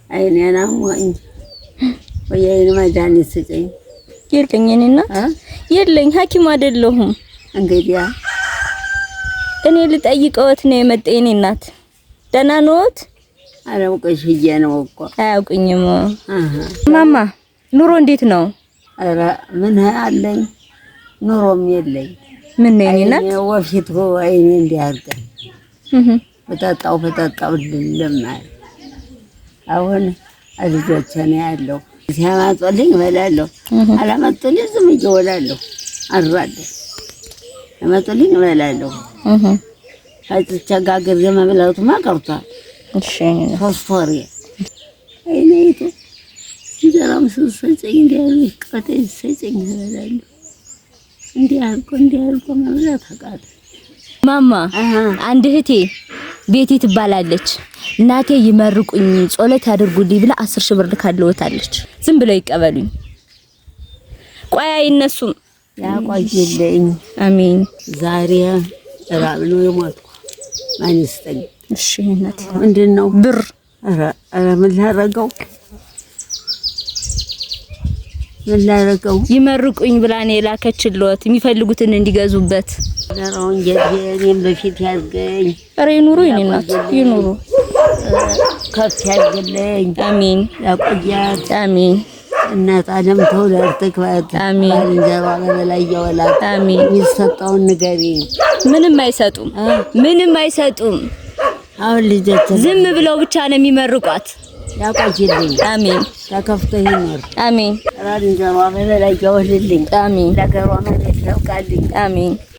አይኔና ሞኝ ወይኔ መድኃኒት ስጠኝ። የለኝ እኔ እናት የለኝ፣ ሐኪም አይደለሁም። እንግዲያ እኔ ልጠይቀዎት ነው የመጣሁ። የኔ እናት ደህና ነዎት? አላውቅሽ ብዬሽ ነው እኮ። አያውቅኝም። ማማ ኑሮ እንዴት ነው? ኧረ ምን አለኝ ኑሮም የለኝ። ምን ነው የኔ እናት? ወፊት አይኔ እንዲህ አድርገኝ በጠጣው ልማል። አሁን ልጆቼ ነው ያለው። ሲያመጡልኝ እበላለሁ፣ አላመጡልኝ ዝም ብዬ እውላለሁ አድራለሁ። ያመጡልኝ እበላለሁ። አትቸጋገር መብላቱማ ቀርቷል። እሺ ሶስት ወሬ አይኔቱ እንጀራም ስሰጨኝ እንዲህ ያለ ቀጠይ ስሰጨኝ እበላለሁ። እንዲህ አልቆ መብላት አቃተ። ማማ አንድ እህቴ ቤቲ ትባላለች። እናቴ ይመርቁኝ ጸሎት ያድርጉልኝ ብላ 10 ሺህ ብር ልካለውታለች። ዝም ብለው ይቀበሉኝ። ቆይ አይነሱም። ያቆይልኝ። አሜን። ዛሬ ራብ ነው የሞትኩ። ማን ይስጠኝ? እሺ እናቴ ምንድነው ብር? ኧረ ምን ላደርገው? ይመርቁኝ ብላ ነው የላከችልዎት የሚፈልጉትን እንዲገዙበት። ዘራውን እኔም በፊት ያዝገኝ። ኧረ ይኑሩ የኔ እናት ይኑሩ። ከፍ ያድርግልኝ። አሜን። ያቆያት። አሜን። እናት ዓለም ተወለድ ትክበት። አሜን። ባልንጀራ በላይ ያወላት። አሜን። የሚሰጠውን ንገሪኝ። ምንም አይሰጡም፣ ምንም አይሰጡም። አሁን ልጆች ዝም ብለው ብቻ ነው የሚመርቋት። ያቆይልኝ። አሜን። ተከፍቶ ይኖር። አሜን። ባልንጀራ በላይ ያወልልኝ። አሜን። ለገሯ መሬት ያውቃልኝ። አሜን።